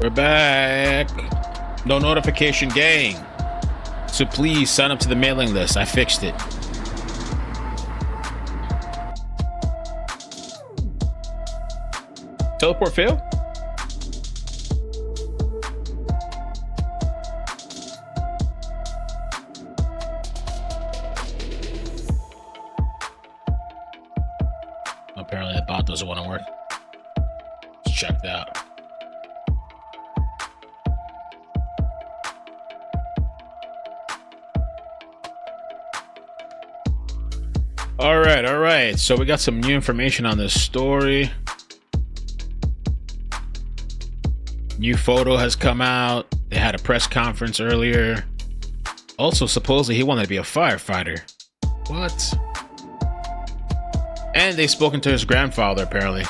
We're back. No notification gang. So please sign up to the mailing list. I fixed it. Teleport fail? Apparently the bot doesn't want to work. Let's check that out. All right. So we got some new information on this story. New photo has come out. They had a press conference earlier. Also, supposedly he wanted to be a firefighter. What? And they've spoken to his grandfather, apparently.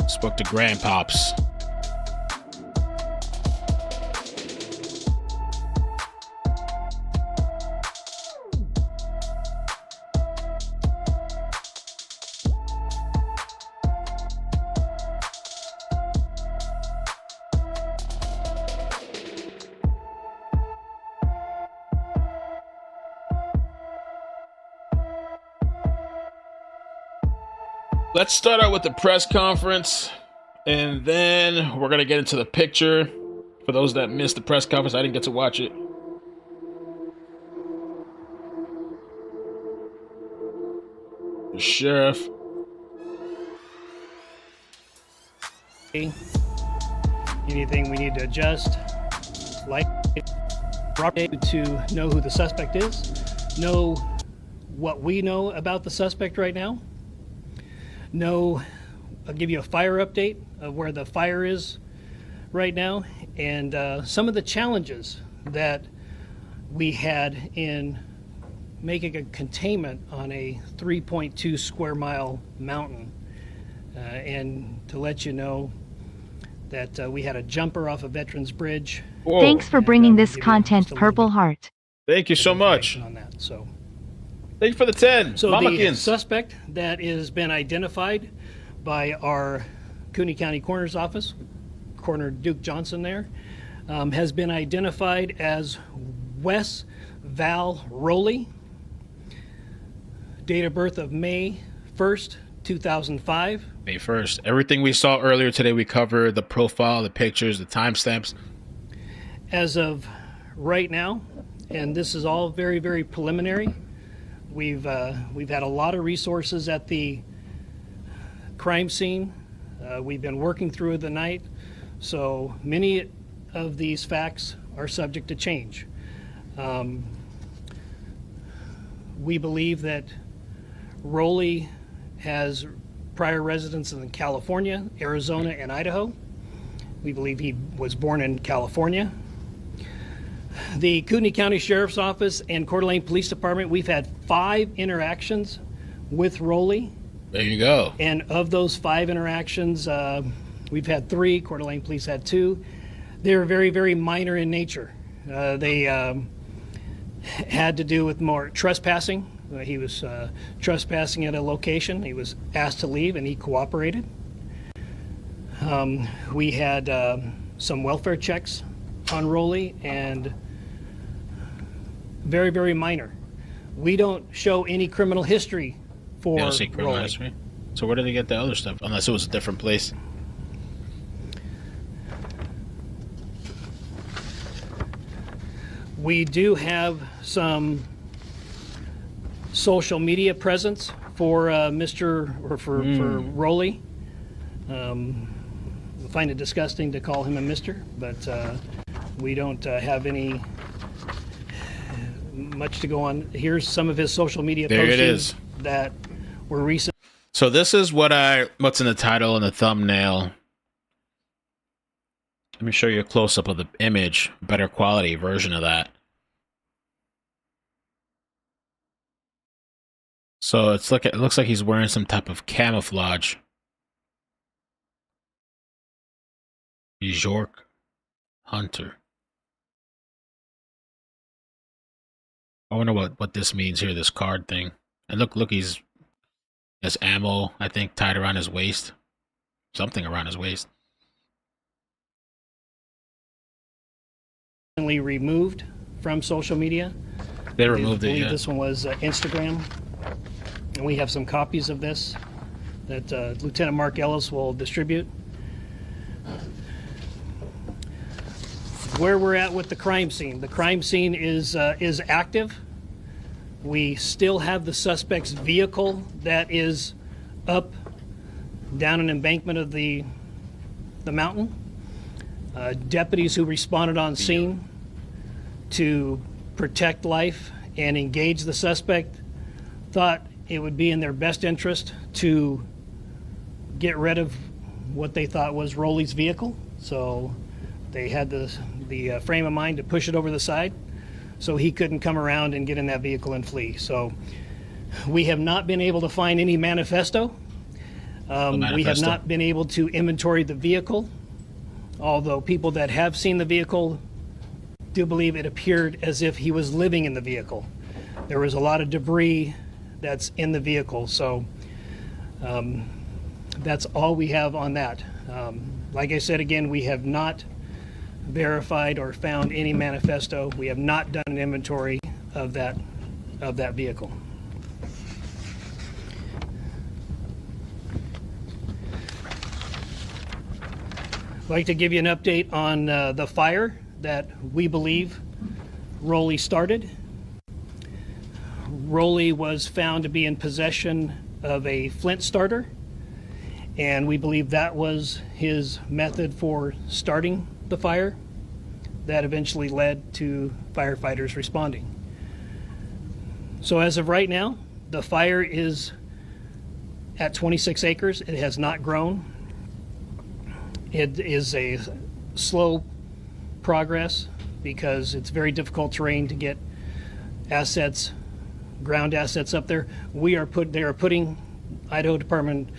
Spoke to grandpops. Let's start out with the press conference, and then we're going to get into the picture. For those that missed the press conference, I didn't get to watch it. The sheriff. Anything we need to adjust, like to know who the suspect is, know what we know about the suspect right now. I'll give you a fire update of where the fire is right now and some of the challenges that we had in making a containment on a 3.2 square mile mountain. And to let you know that we had a jumper off of Veterans Bridge. Whoa. Thanks for bringing this content, Purple Heart. Thank you so much. On that, so. Thank you for the 10. So Mama the Kins. suspect that has been identified by our Cooney County Coroner's Office, Coroner Duke Johnson there, has been identified as Wess Roley, date of birth of May 1st, 2005. May 1st. Everything we saw earlier today, we covered the profile, the pictures, the timestamps. As of right now, and this is all very, very preliminary, we've had a lot of resources at the crime scene. We've been working through the night, so many of these facts are subject to change. We believe that Roley has prior residence in California, Arizona, and Idaho. We believe he was born in California. The Cooney County Sheriff's Office and Coeur d'Alene Police Department, we've had 5 interactions with Roley. There you go. And of those 5 interactions, we've had 3. Coeur d'Alene Police had 2. They're very, very minor in nature. They had to do with more trespassing. He was trespassing at a location. He was asked to leave, and he cooperated. We had some welfare checks on Roley, and very, very minor. We don't show any criminal history for You don't see criminal Roley. history? So where did they get the other stuff? Unless it was a different place. We do have some social media presence for for Roley. I find it disgusting to call him a Mr., but we don't have any much to go on. Here's some of his social media There it postings is. that were recent. So this is what's in the title and the thumbnail. Let me show you a close-up of the image, better quality version of that. So it looks like he's wearing some type of camouflage. York Hunter. I wonder what this means here, this card thing. And look, he's Has ammo, I think, tied around his waist. Something around his waist. Removed from social media. They removed I it, believe yeah. this one was Instagram. And we have some copies of this that Lieutenant Mark Ellis will distribute. Where we're at with the crime scene. The crime scene is active. We still have the suspect's vehicle that is up down an embankment of the mountain. Deputies who responded on scene to protect life and engage the suspect thought it would be in their best interest to get rid of what they thought was Roley's vehicle. So they had the frame of mind to push it over the side so he couldn't come around and get in that vehicle and flee. So we have not been able to find any manifesto. We have not been able to inventory the vehicle, although people that have seen the vehicle do believe it appeared as if he was living in the vehicle. There was a lot of debris that's in the vehicle, so that's all we have on that. Like I said again, we have not verified or found any manifesto. We have not done an inventory of that vehicle. I'd like to give you an update on the fire that we believe Roley started. Roley was found to be in possession of a flint starter, and we believe that was his method for starting the fire that eventually led to firefighters responding. So as of right now, the fire is at 26 acres. It has not grown. It is a slow progress because it's very difficult terrain to get assets, ground assets up there. They are putting, Idaho Department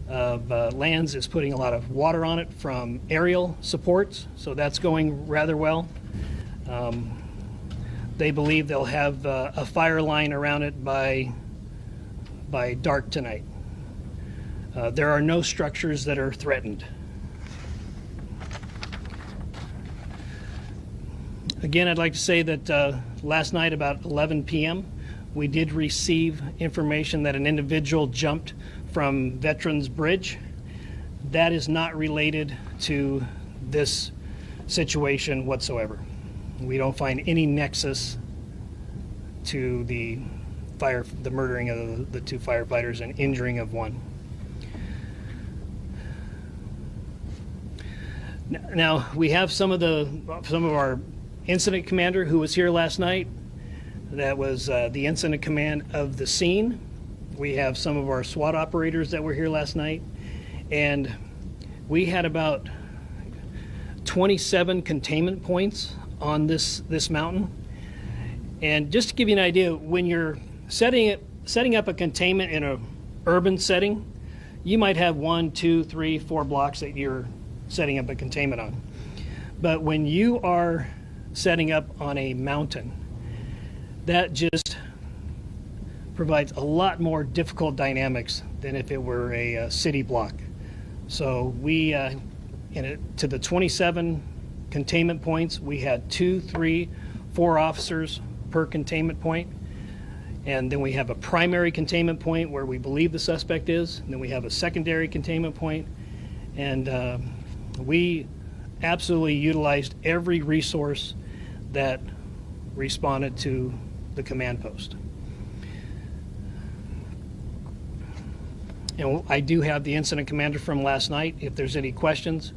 of Lands is putting a lot of water on it from aerial supports, so that's going rather well. They believe they'll have a fire line around it by dark tonight. There are no structures that are threatened. Again, I'd like to say that last night about 11 p.m., we did receive information that an individual jumped from Veterans Bridge. That is not related to this situation whatsoever. We don't find any nexus to the murdering of the two firefighters and injuring of one. Now, we have some of our incident commander who was here last night. That was the incident command of the scene. We have some of our SWAT operators that were here last night, and we had about 27 containment points on this mountain. And just to give you an idea, when you're setting up a containment in an urban setting, you might have 1, 2, 3, 4 blocks that you're setting up a containment on. But when you are setting up on a mountain, that just provides a lot more difficult dynamics than if it were a city block. So we, to the 27 containment points, we had 2, 3, 4 officers per containment point. And then we have a primary containment point where we believe the suspect is. And then we have a secondary containment point. And we absolutely utilized every resource that responded to the command post. And I do have the incident commander from last night if there's any questions.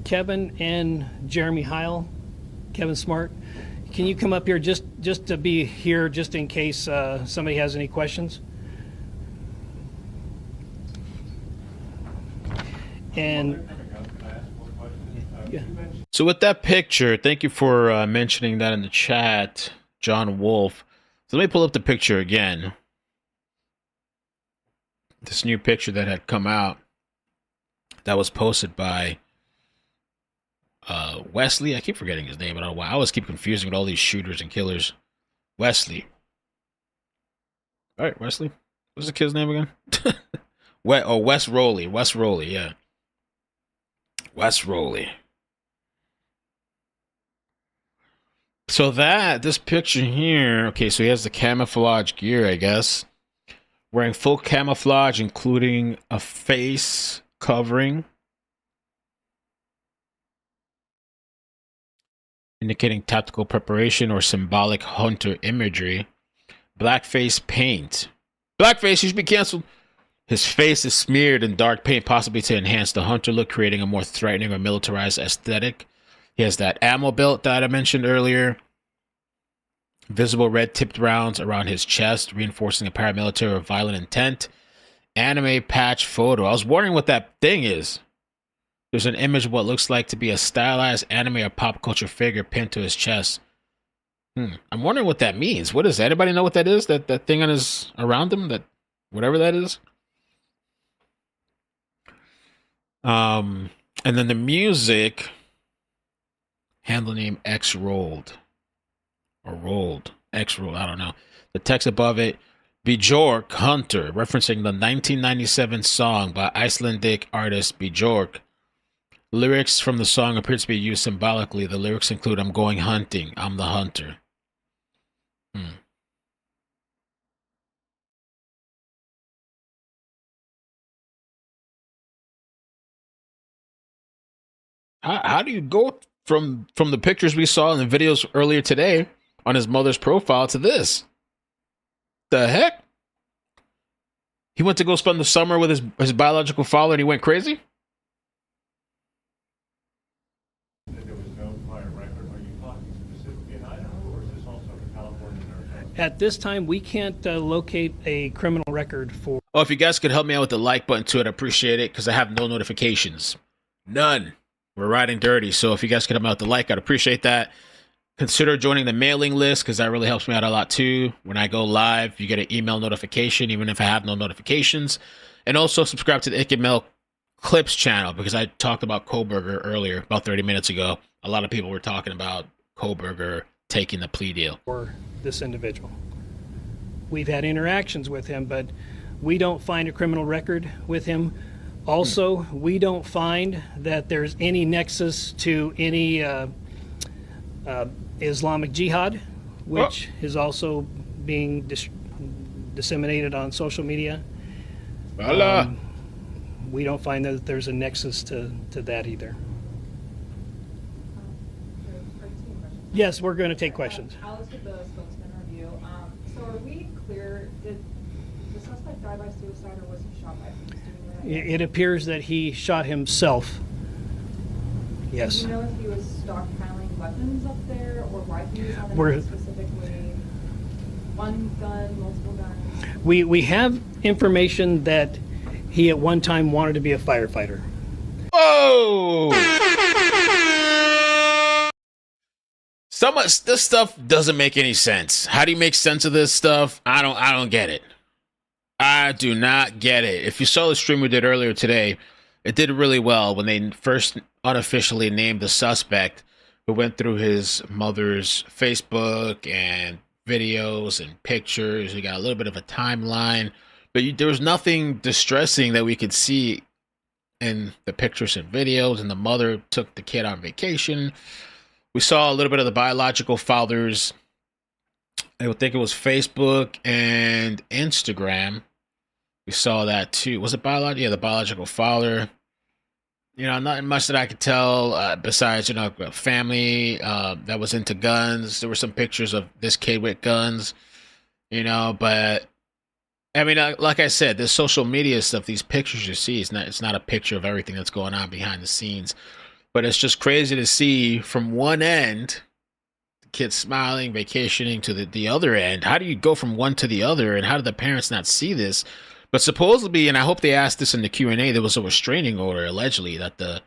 Kevin and Jeremy Heil, Kevin Smart, can you come up here just to be here just in case somebody has any questions? And yeah. So with that picture, thank you for mentioning that in the chat, John Wolf. So let me pull up the picture again. This new picture that had come out that was posted by Wesley. I keep forgetting his name. I don't know why. I always keep confusing with all these shooters and killers. Wesley. All right, Wesley. What's the kid's name again? Wess Roley. Wess Roley, yeah. Wess Roley. So this picture here, okay, so he has the camouflage gear, I guess. Wearing full camouflage, including a face covering. Indicating tactical preparation or symbolic hunter imagery. Blackface paint. Blackface, you should be canceled. His face is smeared in dark paint, possibly to enhance the hunter look, creating a more threatening or militarized aesthetic. He has that ammo belt that I mentioned earlier. Visible red tipped rounds around his chest, reinforcing a paramilitary or violent intent. Anime patch photo. I was wondering what that thing is. There's an image of what looks like to be a stylized anime or pop culture figure pinned to his chest. I'm wondering what that means. What is that? Anybody know what that is? That thing on his around him? That whatever that is? And then the music, handle name X rolled. Or rolled. X rolled, I don't know. The text above it, Bjork Hunter, referencing the 1997 song by Icelandic artist Bjork. Lyrics from the song appear to be used symbolically. The lyrics include, I'm going hunting, I'm the hunter. How do you go from the pictures we saw in the videos earlier today on his mother's profile to this? The heck? He went to go spend the summer with his biological father and he went crazy? There was no prior record. Are you talking specifically in Idaho, or is this also in California? At this time, we can't locate a criminal record for. Oh, if you guys could help me out with the like button to it, I appreciate it, because I have no notifications. None. We're riding dirty, so if you guys could help me out with the like, I'd appreciate that. Consider joining the mailing list, because that really helps me out a lot too. When I go live, you get an email notification, even if I have no notifications. And also subscribe to the iCkEdMeL Clips channel, because I talked about Coeur earlier, about 30 minutes ago. A lot of people were talking about Coeur taking the plea deal. For this individual. We've had interactions with him, but we don't find a criminal record with him. Also, we don't find that there's any nexus to any Islamic Jihad, which is also being disseminated on social media. We don't find that there's a nexus to that either. Yes, we're going to take questions. Alex with the spokesman review. So are we clear, did the suspect die by suicide or was he shot by police? It appears that he shot himself. Yes. Do you know if he was stockpiling weapons up there or why he was on We're- the specifically one gun, multiple guns? We have information that he at one time wanted to be a firefighter. Whoa! This stuff doesn't make any sense. How do you make sense of this stuff? I don't get it. I do not get it. If you saw the stream we did earlier today, it did really well when they first unofficially named the suspect. We went through his mother's Facebook and videos and pictures. We got a little bit of a timeline, but there was nothing distressing that we could see in the pictures and videos. And the mother took the kid on vacation. We saw a little bit of the biological father's, I would think it was Facebook and Instagram. We saw that too. Was it biological? Yeah, the biological father. You know, not much that I could tell besides, you know, a family that was into guns. There were some pictures of this kid with guns, you know, but I mean, like I said, this social media stuff, these pictures you see, it's not a picture of everything that's going on behind the scenes, but it's just crazy to see from one end, the kid smiling, vacationing, to the other end. How do you go from one to the other, and how did the parents not see this? But supposedly, and I hope they asked this in the Q&A, there was a restraining order, allegedly, that the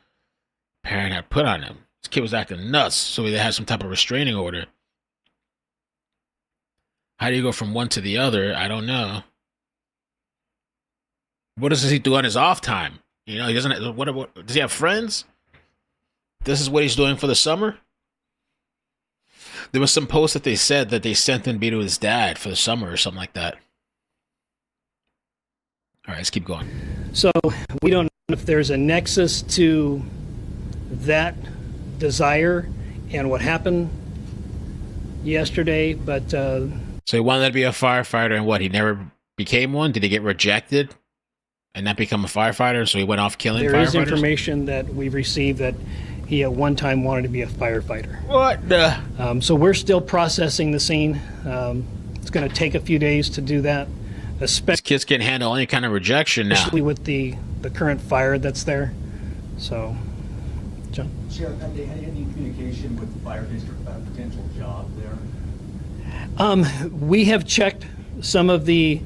parent had put on him. This kid was acting nuts, so they had some type of restraining order. How do you go from one to the other? I don't know. What does he do on his off time? You know, he doesn't. What does he have friends? This is what he's doing for the summer? There was some post that they said that they sent him to be to his dad for the summer or something like that. All right, let's keep going. So we don't know if there's a nexus to that desire and what happened yesterday, but So he wanted to be a firefighter, and what? He never became one? Did he get rejected and not become a firefighter? So he went off killing there firefighters? is information that we've received that he at one time wanted to be a firefighter. What the? So we're still processing the scene. It's going to take a few days to do that, This kid's can't handle any kind of rejection now. especially with the current fire that's there. So, John? Sheriff, have they had any communication with the fire district about a potential job there? We have checked some of the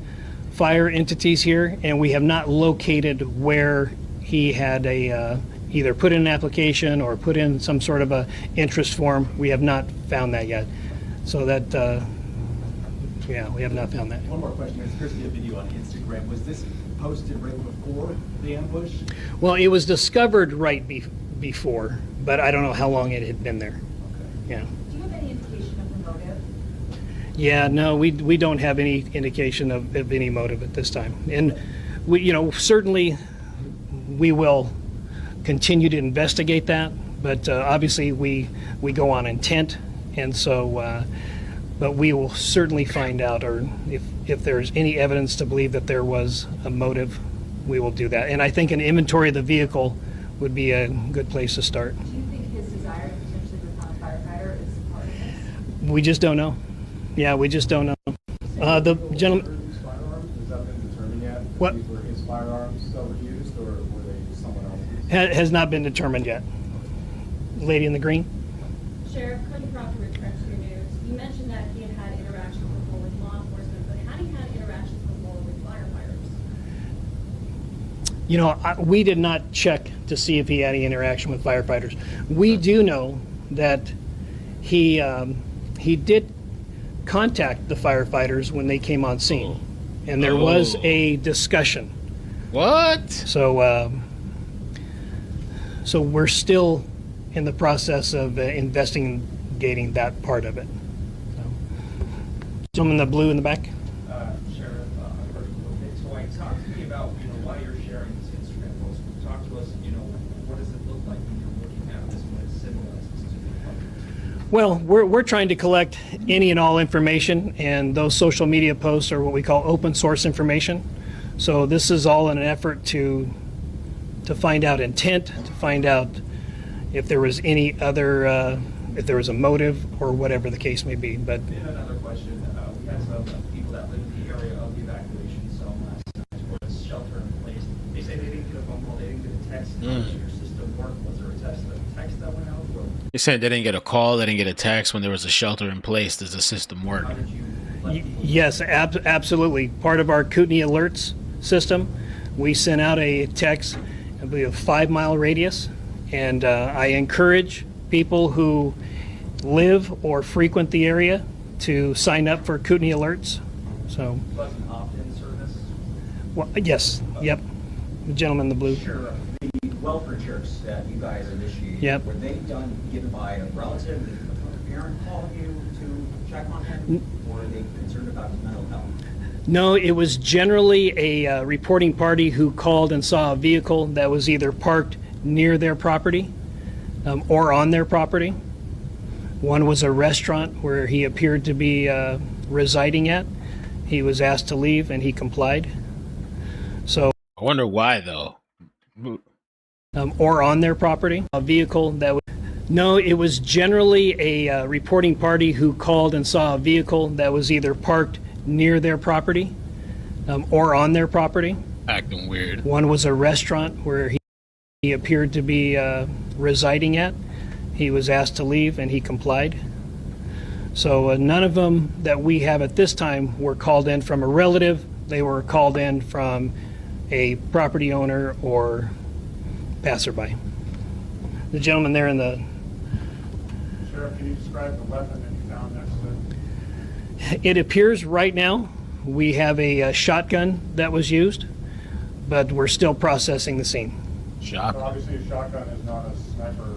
fire entities here, and we have not located where he had either put in an application or put in some sort of a interest form. We have not found that yet. So that, yeah, we have not found that. One more question. There's supposed to be a video on Instagram. Was this posted right before the ambush? Well, it was discovered right before, but I don't know how long it had been there. Yeah. Do you have any indication of the motive? Yeah, no, we don't have any indication of any motive at this time. And we, certainly we will continue to investigate that, but obviously we go on intent, and so but we will certainly find out, or if there's any evidence to believe that there was a motive, we will do that. And I think an inventory of the vehicle would be a good place to start. Do you think his desire to potentially become a firefighter is part of this? We just don't know. Yeah, we just don't know. The gentleman, His firearms, has that been determined yet? What? These were his firearms that were used, or were they someone else's? has not been determined yet. Lady in the green? Sheriff, Cody Proctor with Rescue News. You mentioned that he had had interactions before with law enforcement, but had he had interactions before with firefighters? We did not check to see if he had any interaction with firefighters. We do know that he did contact the firefighters when they came on scene, and there was a discussion. What? So we're still in the process of investigating that part of it. So, gentleman in the blue in the back. Sheriff, okay, so talk to me about, why you're sharing this Instagram post. Talk to us, what does it look like when you're looking at this, what it symbolizes to the public? Well, we're trying to collect any and all information, and those social media posts are what we call open source information. So this is all in an effort to find out intent, to find out if there was any other, if there was a motive or whatever the case may be. But And another question, we had some people that live in the area of the evacuation zone last night where the shelter in place. They say they didn't get a phone call, they didn't get a text. How did your system work? Was there a text that went out? Or You said they didn't get a call, they didn't get a text when there was a shelter in place. Does the system work? how did you let people? yes, absolutely. Part of our Kootenai alerts system, we sent out a text, I believe, a 5-mile radius. And I encourage people who live or frequent the area to sign up for Kootenai alerts. So, Was an opt-in service? well, yes, yep. The gentleman in the blue. Sure. The welfare checks that you guys initiated, Yep. were they given by a relative, a parent calling you to check on him, or are they concerned about his mental health? No, it was generally a reporting party who called and saw a vehicle that was either parked near their property or on their property. One was a restaurant where he appeared to be residing at. He was asked to leave and he complied. So, I wonder why, though. or on their property, a vehicle that was. No, it was generally a reporting party who called and saw a vehicle that was either parked near their property or on their property. Acting weird. One was a restaurant where he appeared to be residing at. He was asked to leave and he complied. So none of them that we have at this time were called in from a relative. They were called in from a property owner or passerby. The gentleman there in the... Sheriff, can you describe the weapon that you found next to it? It appears right now we have a shotgun that was used, but we're still processing the scene. Shock. But obviously, a shotgun is not a sniper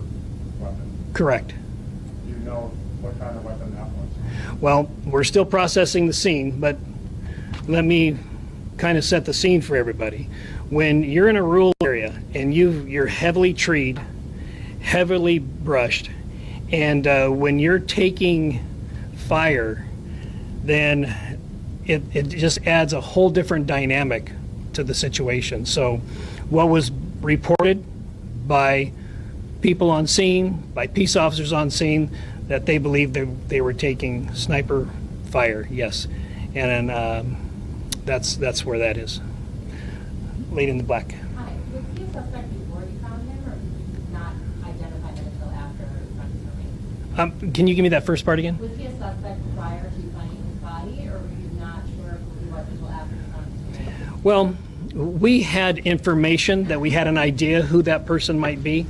weapon. Correct. Do you know what kind of weapon that was? Well, we're still processing the scene, but let me kind of set the scene for everybody. When you're in a rural area and you're heavily treed, heavily brushed, and when you're taking fire, then it just adds a whole different dynamic to the situation. So what was reported by people on scene, by peace officers on scene, that they believed they were taking sniper fire, yes. And that's where that is. Lady in the black. Hi, was he a suspect before you found him, or did you not identify him until after running? Can you give me that first part again? Was he a suspect prior to finding his body, or were you not sure who he was until after you found him? Well, we had information that we had an idea who that person might be,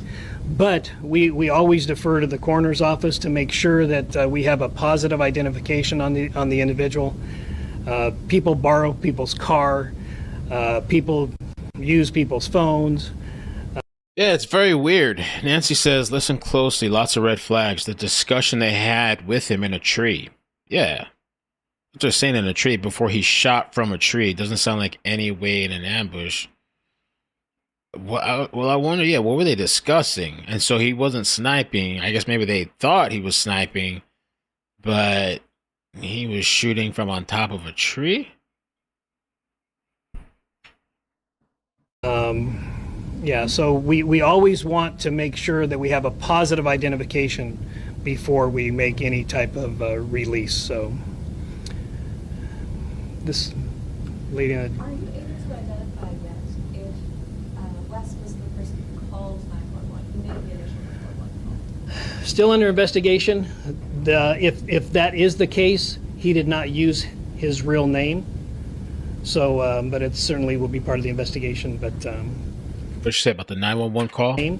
but we always defer to the coroner's office to make sure that we have a positive identification on the individual. People borrow people's car, people use people's phones. Yeah, it's very weird. Nancy says, listen closely, lots of red flags. The discussion they had with him in a tree. Yeah. Just saying in a tree before he shot from a tree. It doesn't sound like any way in an ambush. Well, I wonder, yeah, what were they discussing? And so he wasn't sniping. I guess maybe they thought he was sniping, but he was shooting from on top of a tree? Yeah, so we always want to make sure that we have a positive identification before we make any type of release. So this lady in Are you able to identify yet if Wes was the person who called 911, who made the initial 911 call? still under investigation. If that is the case, he did not use his real name. So, but it certainly will be part of the investigation. But What'd you say about the 911 call? the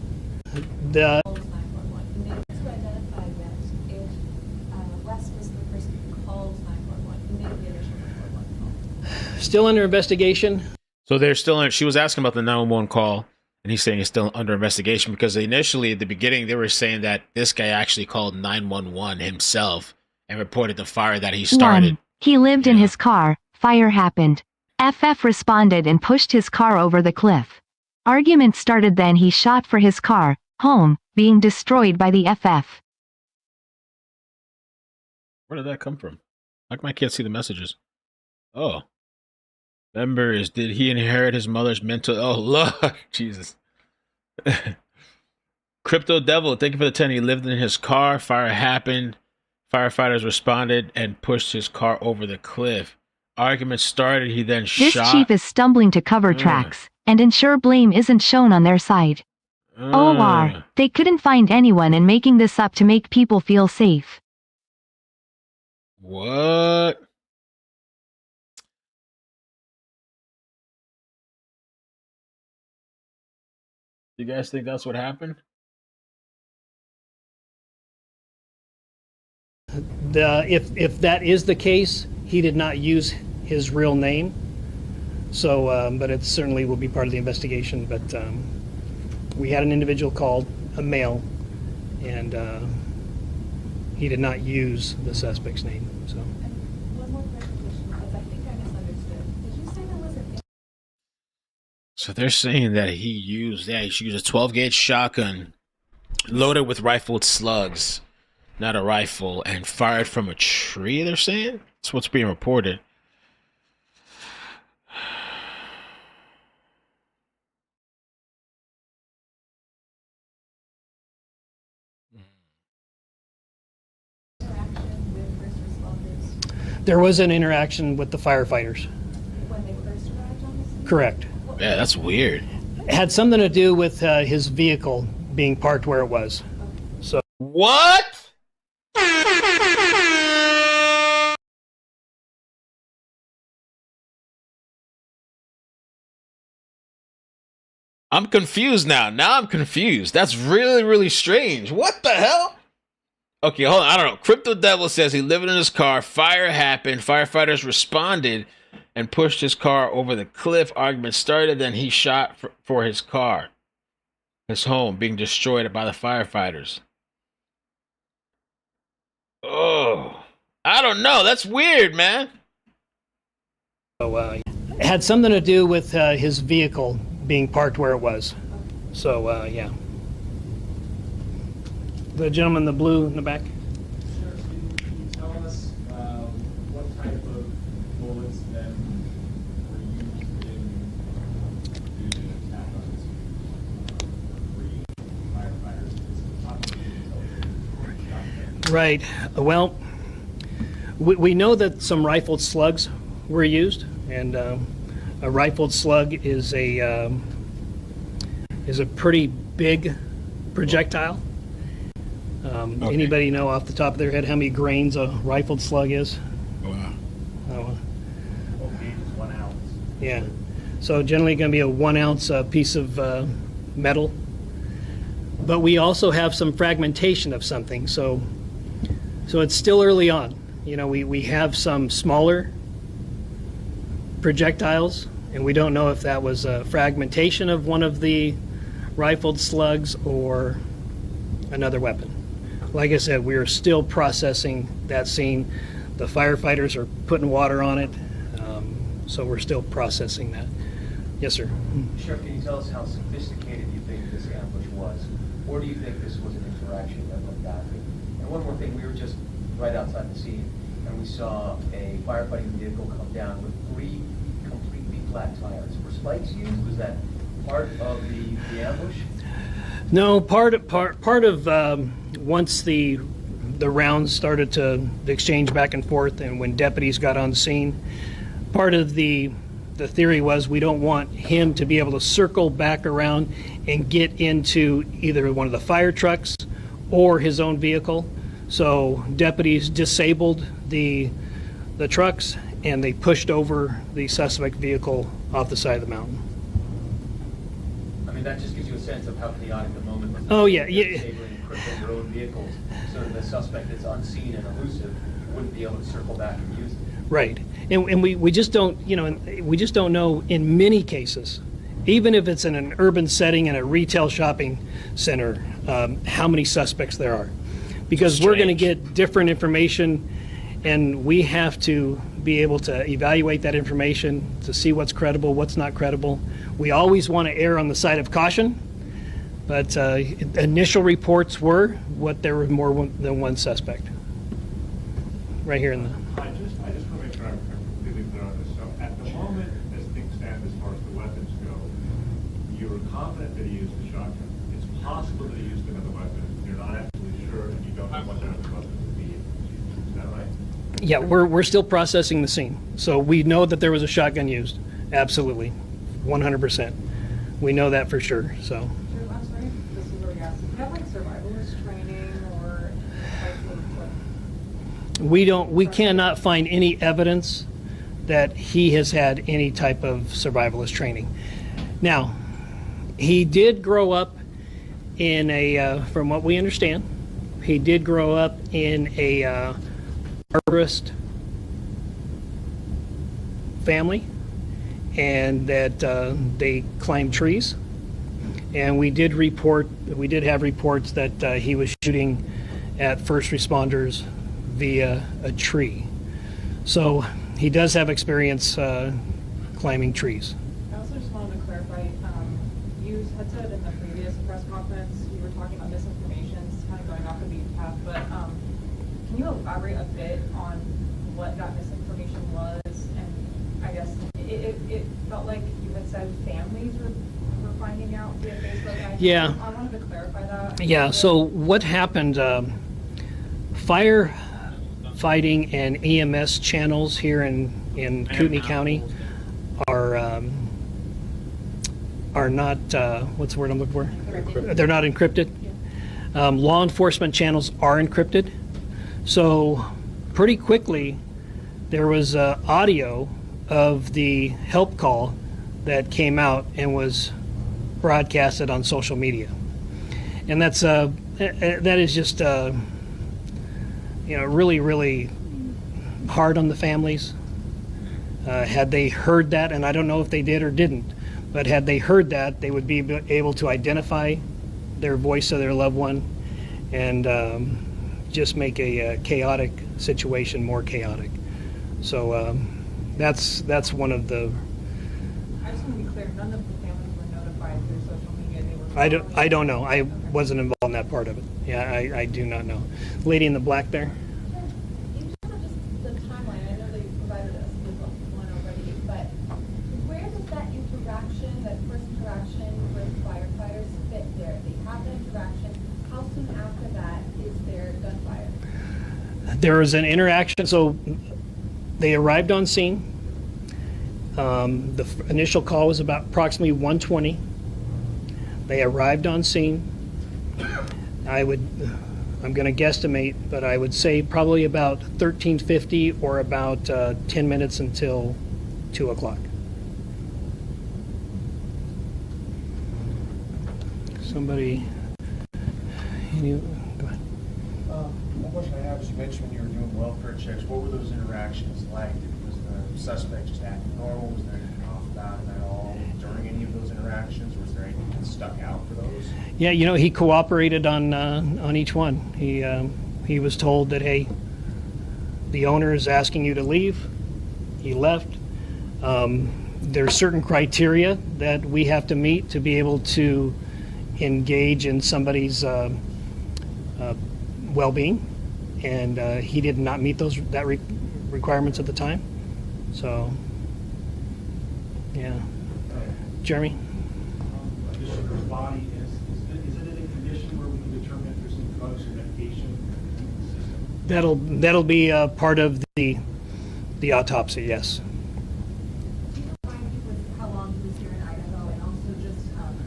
Called 911, who made to identify yet if Wes was the person who called 911, who made the initial 911 call? still under investigation. So they're still, she was asking about the 911 call, and he's saying it's still under investigation because initially at the beginning they were saying that this guy actually called 911 himself and reported the fire that he started. 1. He lived in his car. Fire happened. FF responded and pushed his car over the cliff. Argument started, then he shot for his car, home, being destroyed by the FF. Where did that come from? How come I can't see the messages? Oh. Members, did he inherit his mother's mental... Oh, Lord. Jesus. Crypto Devil, thank you for the 10. He lived in his car. Fire happened. Firefighters responded and pushed his car over the cliff. Argument started. He then This shot... chief is stumbling to cover tracks and ensure blame isn't shown on their side. OR, they couldn't find anyone and making this up to make people feel safe. What? You guys think that's what happened? If that is the case, he did not use his real name. So, but it certainly will be part of the investigation. But we had an individual called, a male, and he did not use the suspect's name. So. One more clarification, because I think I misunderstood. Did you say there was an So they're saying that he used a 12-gauge shotgun loaded with rifled slugs, not a rifle, and fired from a tree, they're saying? That's what's being reported. interaction with first responders There was an interaction with the firefighters. when they first arrived on the scene? Correct. Yeah, that's weird. It had something to do with his vehicle being parked where it was. So. What? I'm confused now. Now I'm confused. That's really, really strange. What the hell? Okay, hold on. I don't know. Crypto Devil says he lived in his car. Fire happened. Firefighters responded and pushed his car over the cliff. Argument started. Then he shot for his car. His home being destroyed by the firefighters. Oh, I don't know. That's weird, man. So It had something to do with his vehicle being parked where it was. So, yeah. The gentleman in the blue in the back. Sure, can you tell us what type of bullets then were used in the attack on this three firefighters? Right. Well, we know that some rifled slugs were used, and a rifled slug is a pretty big projectile. Okay. Anybody know off the top of their head how many grains a rifled slug is? Wow. Oh, Gauge is 1 ounce. yeah. So generally going to be a 1 ounce piece of metal. But we also have some fragmentation of something. So it's still early on. You know, we have some smaller projectiles, and we don't know if that was a fragmentation of one of the rifled slugs or another weapon. Like I said, we are still processing that scene. The firefighters are putting water on it, so we're still processing that. Yes, sir. Sheriff, can you tell us how sophisticated you think this ambush was? Or do you think this was an interaction that went badly? And one more thing, we were just right outside the scene, and we saw a firefighting vehicle come down with 3 completely flat tires. Were spikes used? Was that part of the ambush? No, part of once the rounds started to exchange back and forth, and when deputies got on the scene, part of the theory was we don't want him to be able to circle back around and get into either one of the fire trucks or his own vehicle. So deputies disabled the trucks, and they pushed over the suspect vehicle off the side of the mountain. I mean, that just gives you a sense of how chaotic the moment was. Oh, yeah, yeah. Disabling and crippling your own vehicles, so that the suspect that's unseen and elusive wouldn't be able to circle back and use it. Right, and we just don't, you know, we just don't know in many cases, even if it's in an urban setting in a retail shopping center, how many suspects there are, because we're going to get different information, and we have to be able to evaluate that information to see what's credible, what's not credible. We always want to err on the side of caution, but initial reports were what there were more than one suspect. Right here in the. I just want to make sure I'm completely clear on this. So at the moment, as things stand as far as the weapons go, you're confident that he used a shotgun. It's possible that he used another weapon. You're not absolutely sure, and you don't know what that other weapon would be. Is that right? Yeah, we're still processing the scene. So we know that there was a shotgun used. Absolutely. 100%. We know that for sure. So. Drew, I'm sorry, this is what we asked. Do you have like survivalist training or We cannot find any evidence that he has had any type of survivalist training. Now, he did grow up in a, from what we understand, he did grow up in a arborist family, and that they climbed trees. And we did have reports that he was shooting at first responders via a tree. So he does have experience climbing trees. I also just wanted to clarify, you had said in the previous press conference, you were talking about misinformation, it's kind of going off the beaten path, but can you elaborate a bit on what that misinformation was? And I guess it felt like you had said families were finding out via Facebook. Yeah. I wanted to clarify that. Yeah, so what happened, firefighting and EMS channels here in Kootenai County are not, what's the word I'm looking for? Encrypted. They're not encrypted. Law enforcement channels are encrypted. So pretty quickly, there was audio of the help call that came out and was broadcasted on social media. And that is just really, really hard on the families. Had they heard that, and I don't know if they did or didn't, but had they heard that, they would be able to identify their voice of their loved one and just make a chaotic situation more chaotic. So that's one of the I just want to be clear, none of the families were notified through social media. They were. I don't know. I Okay. wasn't involved in that part of it. Yeah, I do not know. Lady in the black there. In terms of just the timeline, I know that you provided us with one already, but where does that interaction, that first interaction with firefighters fit there? They have the interaction. How soon after that is there gunfire? There was an interaction, so they arrived on scene. The initial call was about approximately 1:20. They arrived on scene. I'm going to guesstimate, but I would say probably about 13:50 or about 10 minutes until 2 o'clock. Somebody, go ahead. One question I have is, you mentioned when you were doing welfare checks, what were those interactions like? Was the suspect just acting normal? Was there anything off about him at all during any of those interactions? Was there anything that stuck out for those? Yeah, he cooperated on each one. He was told that, hey, the owner is asking you to leave. He left. There's certain criteria that we have to meet to be able to engage in somebody's well-being, and he did not meet those requirements at the time. So, yeah. Jeremy? I guess your body, is it in a condition where we can determine if there's some drugs or medication in the system? That'll be part of the autopsy, yes. Do you remind me with how long he was here in Idaho, and also just,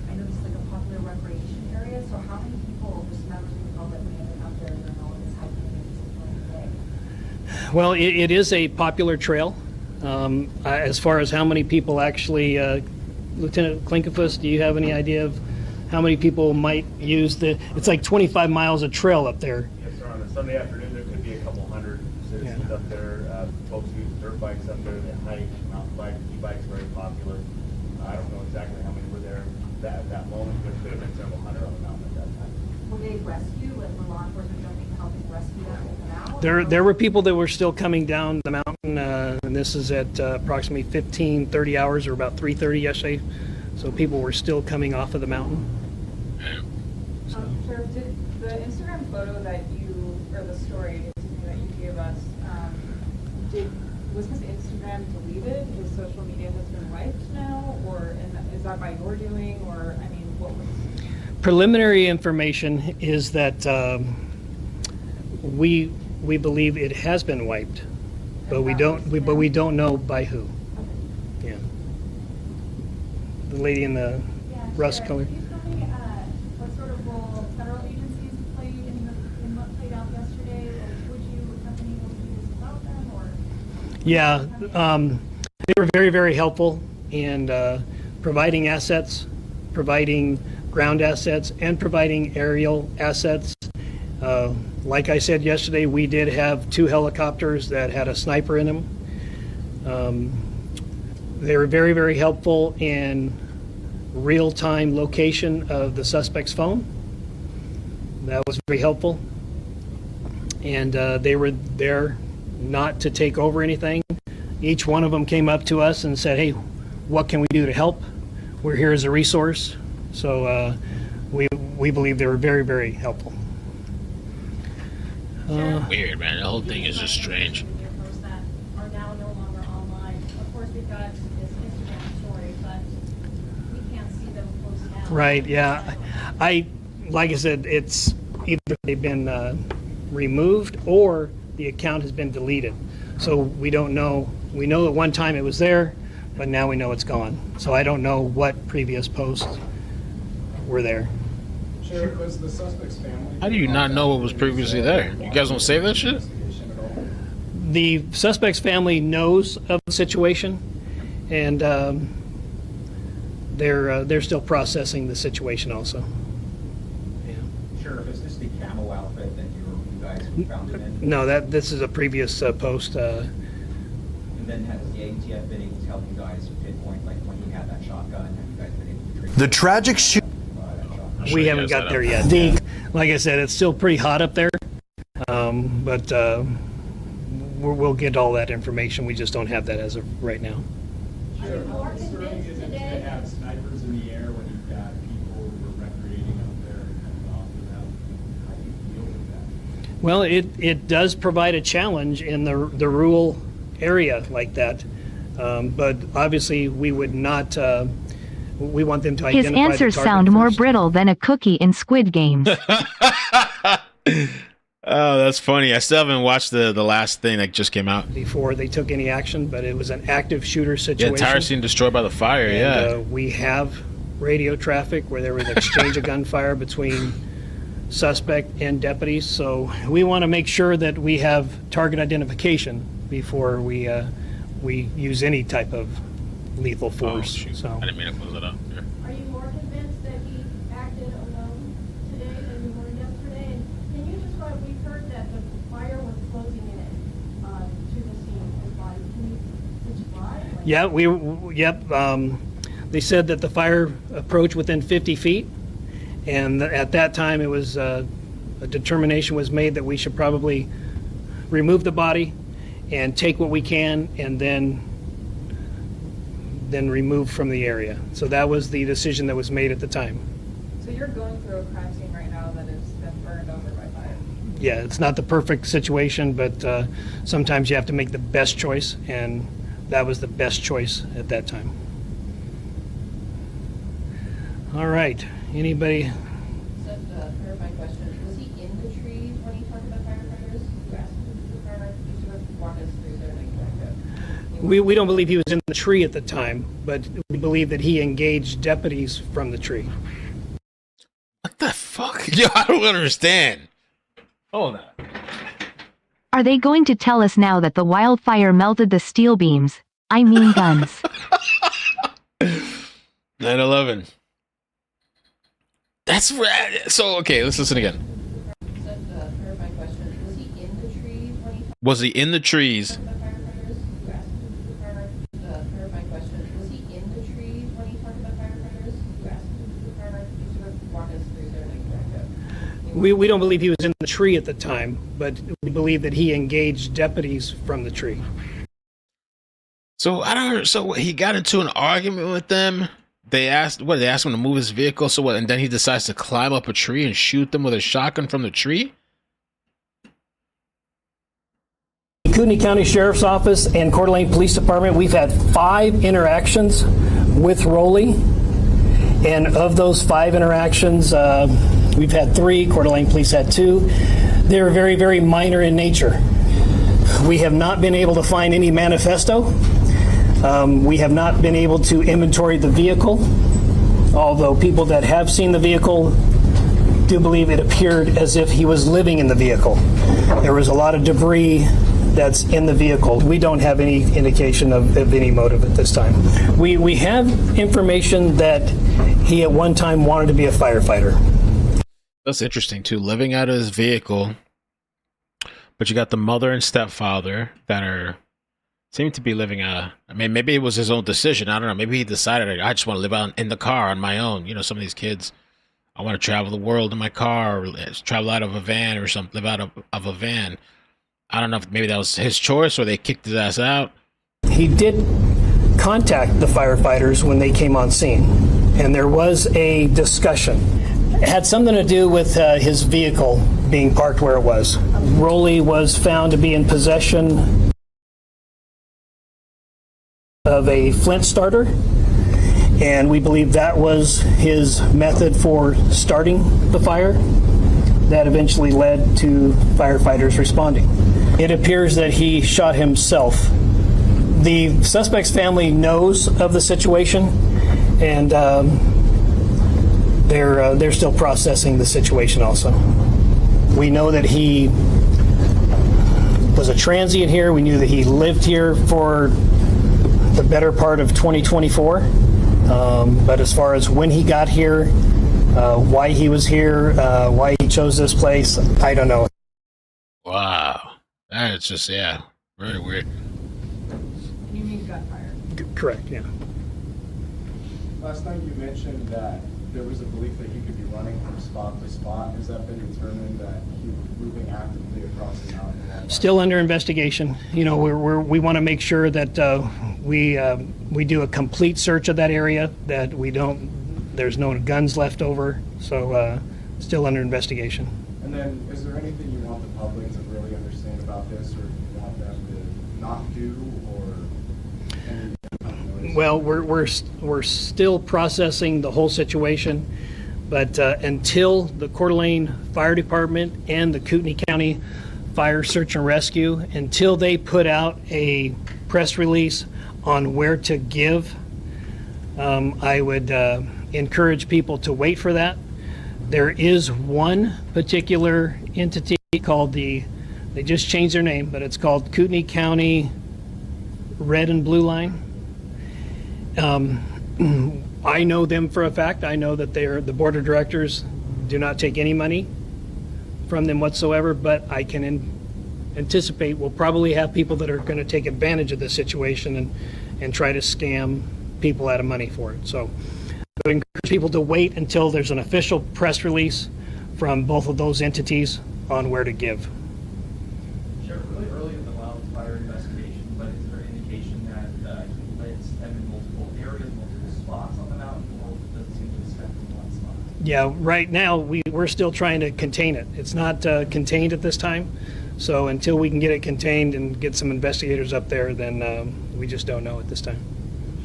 I know this is like a popular recreation area, so how many people, just members of the public, may have been out there during all of this hiking and this day? Well, it is a popular trail. As far as how many people actually, Lieutenant Klinkefus, do you have any idea of how many people might use it's like 25 miles of trail up there. Yes, sir. On a Sunday afternoon, there could be a couple hundred citizens Yeah. up there. Folks use dirt bikes up there, they hike, mountain bike, e-bikes, very popular. I don't know exactly how many were there at that moment, but it could have been several hundred on the mountain at that time. Were they rescued, like were law enforcement jumping, helping rescue them and get them out? There were people that were still coming down the mountain, and this is at approximately 30 hours, or about 3:30 yesterday. So people were still coming off of the mountain. Sheriff, did the Instagram photo that you, or the story, excuse me, that you gave us, was his Instagram deleted? His social media has been wiped now, or is that by your doing, or I mean, what was? Preliminary information is that we believe it has been wiped, but we don't know by who. Yeah. The lady in the rust color. Can you tell me what sort of role federal agencies played in what played out yesterday? Or would you have been able to do this without them, or? Yeah, they were very, very helpful in providing assets, providing ground assets, and providing aerial assets. Like I said yesterday, we did have 2 helicopters that had a sniper in them. They were very, very helpful in real-time location of the suspect's phone. That was very helpful. And they were there not to take over anything. Each one of them came up to us and said, hey, what can we do to help? We're here as a resource. So we believe they were very, very helpful. Weird, man. The whole thing is just strange. Media posts that are now no longer online. Of course, we've got this Instagram story, but we can't see them post now. Right, yeah. Like I said, it's either they've been removed or the account has been deleted. So we don't know. We know at one time it was there, but now we know it's gone. So I don't know what previous posts were there. Sheriff, was the suspect's family? How do you not know what was previously there? You guys don't save that shit? Investigation at all? The suspect's family knows of the situation, and they're still processing the situation also. Yeah. Sheriff, is this the camo outfit that you guys found it in? No, this is a previous post. And then has the ATF been able to help you guys pinpoint, like when he had that shotgun, have you guys been able to trace The tragic shoot. that shotgun? Sure We he haven't has got that there up. yet. Like I said, it's still pretty hot up there, but we'll get all that information. We just don't have that as of right now. Sure. more How concerning convinced is it to today? have snipers in the air when you've got people who are recreating out there and coming off of them? How do you deal with that? Well, it does provide a challenge in the rural area like that. But obviously, we would not, we want them to His identify the answers target sound more first. brittle than a cookie in Squid Games. Oh, that's funny. I still haven't watched the last thing that just came out. Before they took any action, but it was an active shooter Yeah, situation. tire scene destroyed by the fire. And, we have radio traffic where there was an exchange of gunfire between suspect and deputies. So we want to make sure that we have target identification before we use any type of lethal Oh, force. shoot. So I didn't mean to close that up. Here. Are you more convinced that he acted alone today than you were yesterday? And can you describe, we've heard that the fire was closing in to the scene of his body. Can you describe? They said that the fire approached within 50 feet, and at that time it was a determination was made that we should probably remove the body and take what we can, and then remove from the area. So that was the decision that was made at the time. So you're going through a crime scene right now that has been burned over by fire. Yeah, it's not the perfect situation, but sometimes you have to make the best choice, and that was the best choice at that time. All right, anybody? So, clarifying question, was he in the trees when he talked about firefighters? You asked him the firefighter, you sort of walk us through there, like, We don't believe he was in the tree at the time, but we believe that he engaged deputies from the tree. What the fuck? Yo, I don't understand. Hold on. Are they going to tell us now that the wildfire melted the steel beams? I mean guns. 9/11. That's so. Okay, let's listen again. So, clarifying question, was he in the trees when he talked Was he in the trees? about firefighters? You asked him the firefighter, clarifying question, was he in the trees when he talked about firefighters? You asked him the firefighter, you sort of walk us through there, like, We don't believe he was in the tree at the time, but we believe that he engaged deputies from the tree. So I don't. So he got into an argument with them. They asked They asked him to move his vehicle. So what? And then he decides to climb up a tree and shoot them with a shotgun from the tree. Kootenai County Sheriff's Office and Coeur d'Alene Police Department, we've had 5 interactions with Roley. And of those 5 interactions, we've had 3, Coeur d'Alene Police had 2. They're very, very minor in nature. We have not been able to find any manifesto. We have not been able to inventory the vehicle, although people that have seen the vehicle do believe it appeared as if he was living in the vehicle. There was a lot of debris that's in the vehicle. We don't have any indication of any motive at this time. We have information that he at one time wanted to be a firefighter. That's interesting too. Living out of his vehicle, but you got the mother and stepfather that seem to be living I mean, maybe it was his own decision. I don't know. Maybe he decided, I just want to live out in the car on my own. You know, some of these kids, I want to travel the world in my car, or travel out of a van or something, live out of a van. I don't know if maybe that was his choice or they kicked his ass out. He did contact the firefighters when they came on scene, and there was a discussion. It had something to do with his vehicle being parked where it was. Roley was found to be in possession of a flint starter, and we believe that was his method for starting the fire that eventually led to firefighters responding. It appears that he shot himself. The suspect's family knows of the situation, and they're still processing the situation also. We know that he was a transient here. We knew that he lived here for the better part of 2024. But as far as when he got here, why he was here, why he chose this place, I don't know. Wow. That's just, yeah, very weird. You mean gunfire? Correct, yeah. Last night you mentioned that there was a belief that he could be running from spot to spot. Has that been determined that he was moving actively across the mountain? Still under investigation. You know, we want to make sure that we do a complete search of that area, that there's no guns left over. So still under investigation. And then, is there anything you want the public to really understand about this, or do you want them to not do, or anything? Well, we're still processing the whole situation, but until the Coeur d'Alene Fire Department and the Kootenai County Fire Search and Rescue, until they put out a press release on where to give, I would encourage people to wait for that. There is one particular entity called they just changed their name, but it's called Kootenai County Red and Blue Line. I know them for a fact. I know that the board of directors do not take any money from them whatsoever, but I can anticipate we'll probably have people that are going to take advantage of this situation and try to scam people out of money for it. So I would encourage people to wait until there's an official press release from both of those entities on where to give. Sheriff, really early in the wildfire investigation, but is there indication that he lives in multiple areas, multiple spots on the mountain, or does it seem to be spent in one spot? Yeah, right now we're still trying to contain it. It's not contained at this time. So until we can get it contained and get some investigators up there, then we just don't know at this time.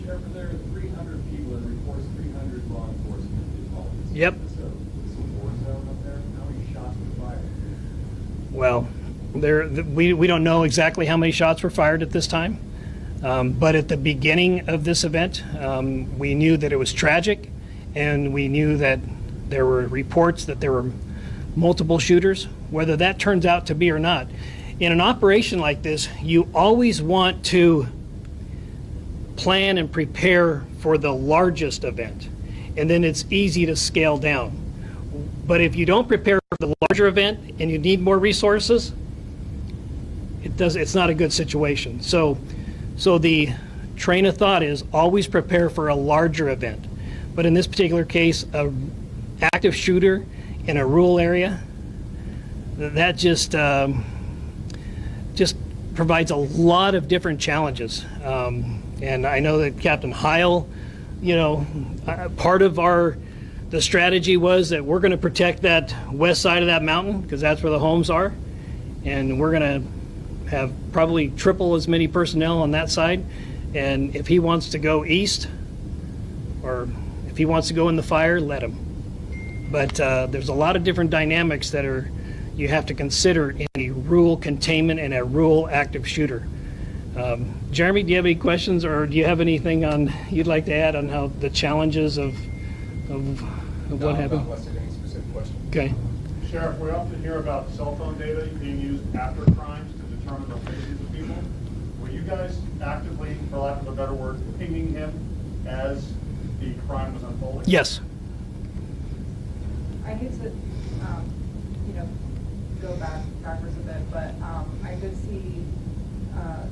Sheriff, there are 300 people and reports 300 law enforcement involved. Yep. So it's a war zone up there. How many shots were fired? Well, we don't know exactly how many shots were fired at this time, but at the beginning of this event, we knew that it was tragic, and we knew that there were reports that there were multiple shooters. Whether that turns out to be or not, in an operation like this, you always want to plan and prepare for the largest event, and then it's easy to scale down. But if you don't prepare for the larger event and you need more resources, it's not a good situation. So the train of thought is always prepare for a larger event. But in this particular case, a active shooter in a rural area, that just provides a lot of different challenges. And I know that Captain Heil, part of the strategy was that we're going to protect that west side of that mountain because that's where the homes are, and we're going to have probably triple as many personnel on that side. And if he wants to go east, or if he wants to go in the fire, let him. But there's a lot of different dynamics that you have to consider in a rural containment and a rural active shooter. Jeremy, do you have any questions, or do you have anything you'd like to add on how the challenges of what happened? Unless there's any specific question. Okay. Sheriff, we often hear about cell phone data being used after crimes to determine the locations of people. Were you guys actively, for lack of a better word, pinging him as the crime was unfolding? Yes. I hate to, go backwards a bit, but I did see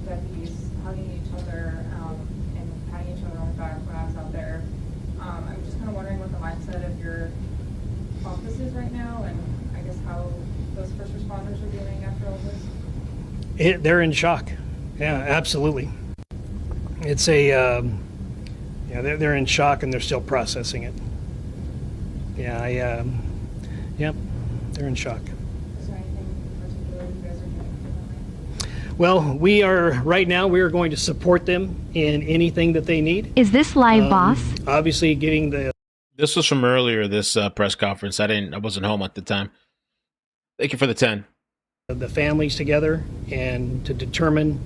deputies hugging each other and patting each other on the back when I was out there. I'm just kind of wondering what the mindset of your office is right now, and I guess how those first responders are doing after all this. They're in shock. Yeah, absolutely. It's they're in shock and they're still processing it. Yeah, yep, they're in shock. Is there anything in particular you guys are doing for them? Well, right now we are going to support them in anything that they need. Is this live, boss? Obviously getting This was from earlier, this press conference. I wasn't home at the time. Thank you for the 10. the families together and to determine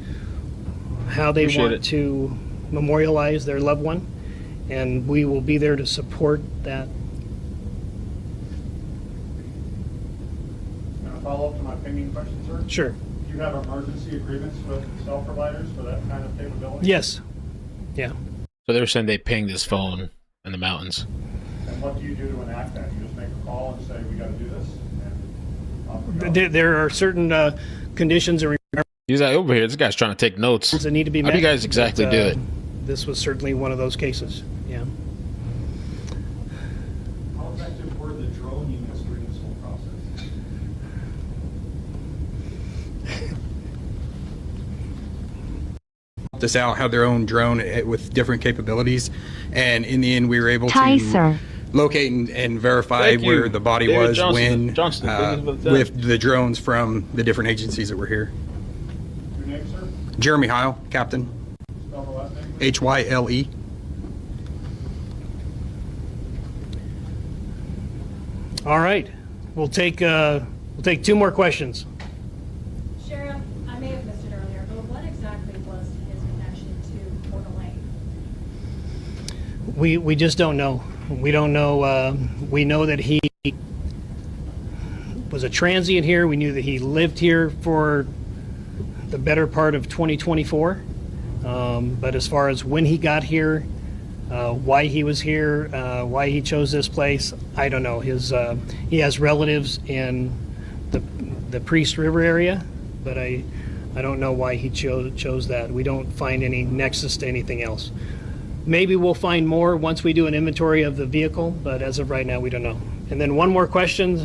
how they Appreciate want it. to memorialize their loved one. And we will be there to support that. And a follow-up to my pinging question, sir? Sure. Do you have emergency agreements with cell providers for that kind of capability? Yes. Yeah. So they were saying they pinged this phone in the mountains. And what do you do to enact that? You just make a call and say, we got to do this? And off we go. There are certain conditions and He's like, over here, this guy's trying to take notes. that need to be How met. do you guys exactly but, do it? This was certainly one of those cases. Yeah. active were the drone units during this whole process? This out had their own drone with different capabilities, and in the end we were able Ty, to sir. locate and verify Thank you. where the body David was Johnston. with the drones from the different agencies that were here. Your name, sir? Jeremy Heil, Captain. Spell the last name? Hyle. All right, we'll take 2 more questions. Sheriff, I may have missed it earlier, but what exactly was his connection to Coeur d'Alene? We just don't know. We don't know. We know that he was a transient here. We knew that he lived here for the better part of 2024. But as far as when he got here, why he was here, why he chose this place, I don't know. He has relatives in the Priest River area, but I don't know why he chose that. We don't find any nexus to anything else. Maybe we'll find more once we do an inventory of the vehicle, but as of right now, we don't know. And then one more question. Are you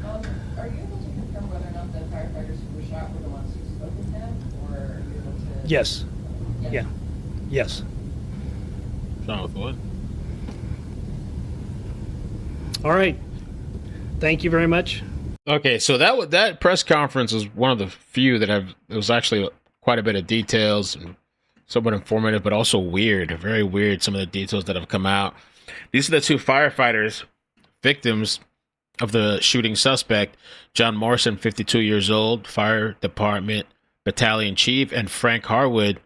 able to confirm whether or not the firefighters who were shot were the ones who spoke with him, or are you able to? Yes. Yes. Yeah. Yes. Shot with what? All right. Thank you very much. Okay, so that press conference was one of the few that it was actually quite a bit of details and somewhat informative, but also weird, very weird. Some of the details that have come out. These are the 2 firefighters, victims of the shooting suspect: John Morrison, 52 years old, fire department battalion chief, and Frank Harwood,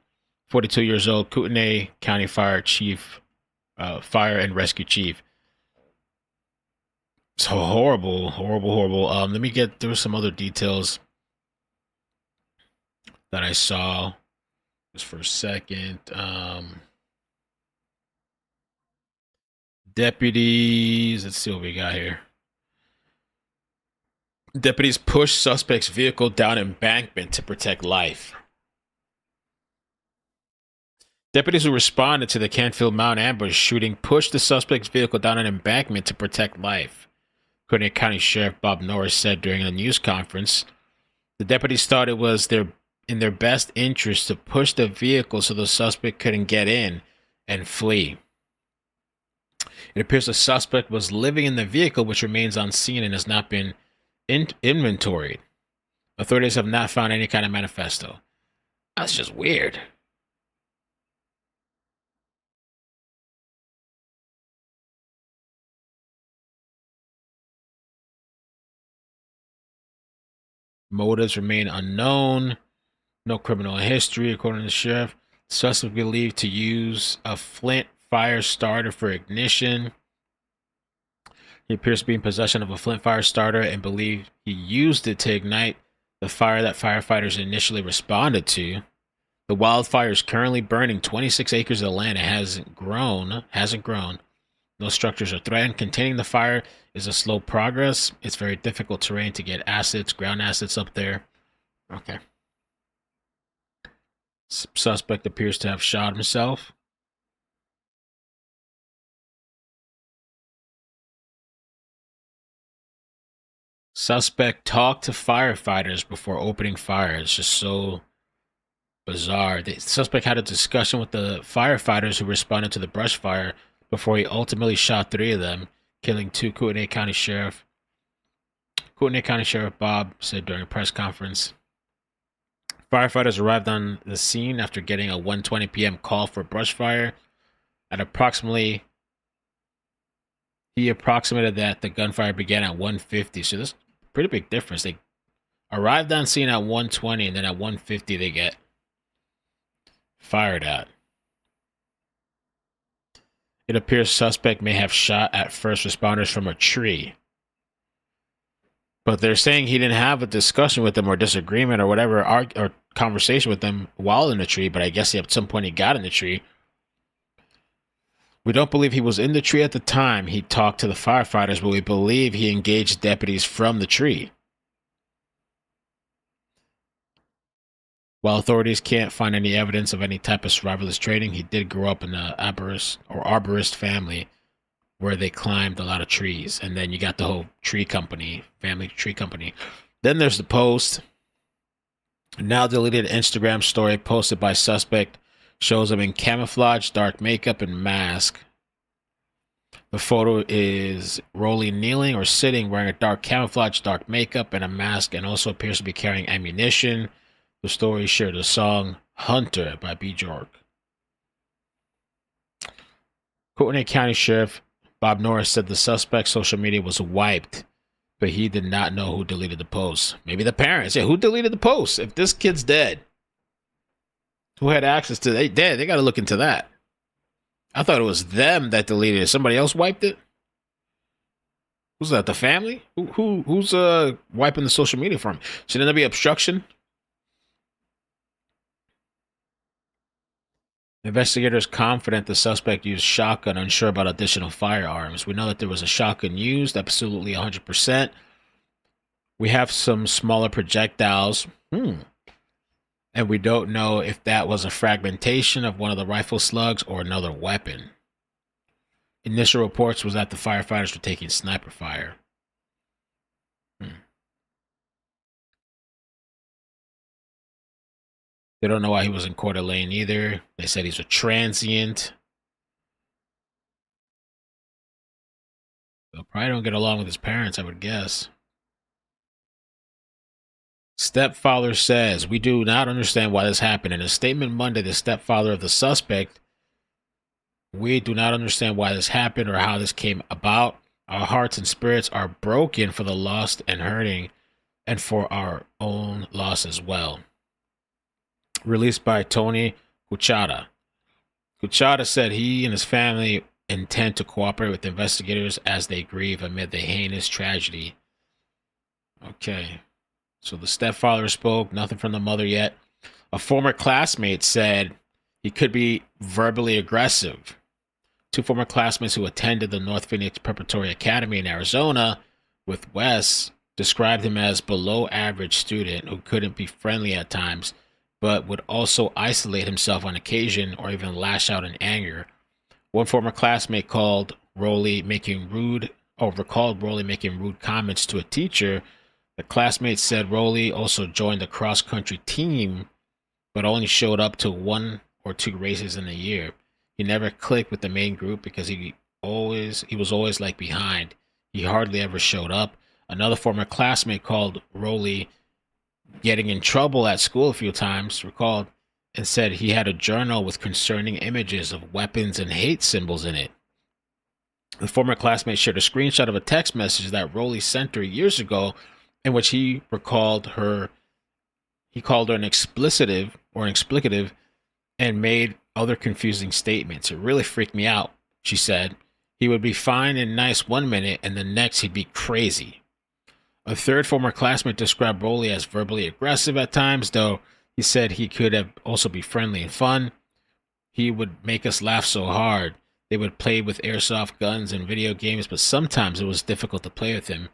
42 years old, Kootenai County Fire Chief, Fire and Rescue Chief. So horrible. Let me get through some other details that I saw just for a second. Deputies, let's see what we got here. Deputies push suspect's vehicle down embankment to protect life. Deputies who responded to the Canfield Mount ambush shooting pushed the suspect's vehicle down an embankment to protect life, Coeur County Sheriff Bob Norris said during a news conference. The deputies thought it was in their best interest to push the vehicle so the suspect couldn't get in and flee. It appears the suspect was living in the vehicle, which remains unseen and has not been inventoried. Authorities have not found any kind of manifesto. That's just weird. Motives remain unknown. No criminal history, according to the sheriff. The suspect believed to use a flint fire starter for ignition. He appears to be in possession of a flint fire starter and believed he used it to ignite the fire that firefighters initially responded to. The wildfire is currently burning 26 acres of land. It hasn't grown. No structures are threatened. Containing the fire is a slow progress. It's very difficult terrain to get ground assets up there. Okay. Suspect appears to have shot himself. Suspect talked to firefighters before opening fire. It's just so bizarre. The suspect had a discussion with the firefighters who responded to the brush fire before he ultimately shot 3 of them, killing 2. Kootenai County Sheriff Bob said during a press conference. Firefighters arrived on the scene after getting a 1:20 p.m. call for brush fire. He approximated that the gunfire began at 1:50. So there's a pretty big difference. They arrived on scene at 1:20, and then at 1:50 they get fired at. It appears suspect may have shot at first responders from a tree. But they're saying he didn't have a discussion with them or disagreement or whatever, or conversation with them while in the tree, but I guess at some point he got in the tree. We don't believe he was in the tree at the time he talked to the firefighters, but we believe he engaged deputies from the tree. While authorities can't find any evidence of any type of survivalist training, he did grow up in an arborist family where they climbed a lot of trees. And then you got the whole tree company, family tree company. Then there's the post. Now deleted Instagram story posted by suspect shows him in camouflage, dark makeup, and mask. The photo is Roley kneeling or sitting, wearing a dark camouflage, dark makeup, and a mask, and also appears to be carrying ammunition. The story shared a song, Hunter, by B. Jork. Coeur County Sheriff Bob Norris said the suspect's social media was wiped, but he did not know who deleted the post. Maybe the parents. Yeah, who deleted the post? If this kid's dead, who had access to it? They got to look into that. I thought it was them that deleted it. Somebody else wiped it? Who's that? The family? Who's wiping the social media from? Shouldn't there be obstruction? Investigators confident the suspect used shotgun, unsure about additional firearms. We know that there was a shotgun used, absolutely 100%. We have some smaller projectiles. And we don't know if that was a fragmentation of one of the rifle slugs or another weapon. Initial reports was that the firefighters were taking sniper fire. They don't know why he was in Coeur d'Alene either. They said he's a transient. They'll probably don't get along with his parents, I would guess. Stepfather says, we do not understand why this happened. In a statement Monday, the stepfather of the suspect, we do not understand why this happened or how this came about. Our hearts and spirits are broken for the lost and hurting and for our own loss as well. Released by Tony Cuchata. Cuchata said he and his family intend to cooperate with investigators as they grieve amid the heinous tragedy. Okay. So the stepfather spoke, nothing from the mother yet. A former classmate said he could be verbally aggressive. Two former classmates who attended the North Phoenix Preparatory Academy in Arizona with Wess described him as below average student who couldn't be friendly at times, but would also isolate himself on occasion or even lash out in anger. One former classmate recalled Roley making rude comments to a teacher. The classmate said Roley also joined the cross-country team, but only showed up to 1 or 2 races in a year. He never clicked with the main group because he was always like behind. He hardly ever showed up. Another former classmate called Roley getting in trouble at school a few times, recalled, and said he had a journal with concerning images of weapons and hate symbols in it. The former classmate shared a screenshot of a text message that Roley sent her years ago in which he called her an explicative and made other confusing statements. It really freaked me out, she said. He would be fine and nice 1 minute, and the next he'd be crazy. A third former classmate described Roley as verbally aggressive at times, though he said he could have also be friendly and fun. He would make us laugh so hard. They would play with airsoft guns and video games, but sometimes it was difficult to play with him.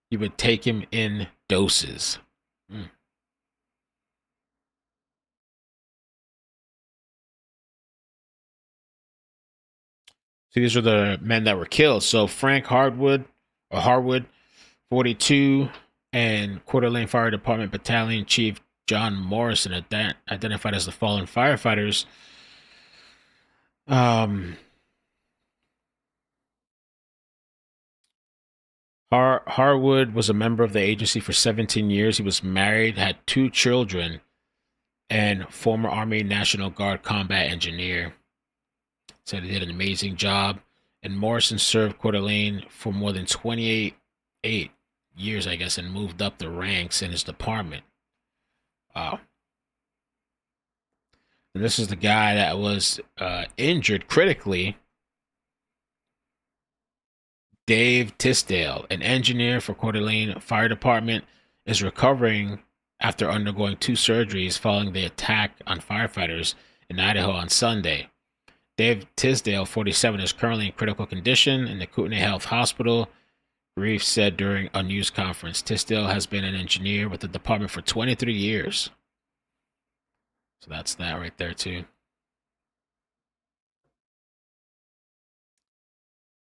He would take him in doses. So these are the men that were killed. So Frank Harwood, 42, and Coeur d'Alene Fire Department Battalion Chief John Morrison, identified as the fallen firefighters. Harwood was a member of the agency for 17 years. He was married, had 2 children, and former Army National Guard combat engineer. Said he did an amazing job. And Morrison served Coeur d'Alene for more than 28 years, I guess, and moved up the ranks in his department. Wow. And this is the guy that was injured critically. Dave Tisdale, an engineer for Coeur d'Alene Fire Department, is recovering after undergoing 2 surgeries following the attack on firefighters in Idaho on Sunday. Dave Tisdale, 47, is currently in critical condition in the Kootenai Health Hospital. Reef said during a news conference, Tisdale has been an engineer with the department for 23 years. So that's that right there, too.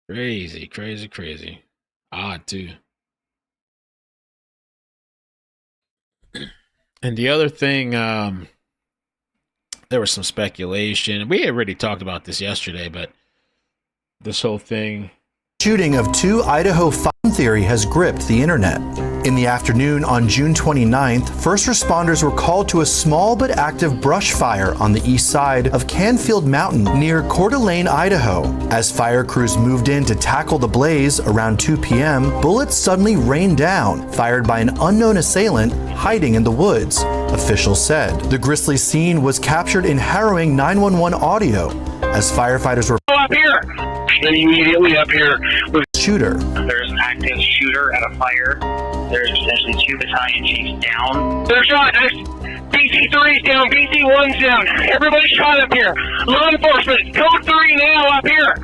Crazy, crazy, crazy. Odd too. And the other thing, there was some speculation. We had already talked about this yesterday, but this whole thing. Shooting of two Idaho fire theory has gripped the internet. In the afternoon on June 29th, first responders were called to a small but active brush fire on the east side of Canfield Mountain near Coeur d'Alene, Idaho. As fire crews moved in to tackle the blaze around 2 p.m., bullets suddenly rained down, fired by an unknown assailant hiding in the woods, officials said. The grisly scene was captured in harrowing 911 audio as firefighters were up here. And immediately up here with shooter. There's an active shooter at a fire. There's essentially 2 battalion chiefs down. They're shot. BC3's down. BC1's down. Everybody's shot up here. Law enforcement, code 3 now up here.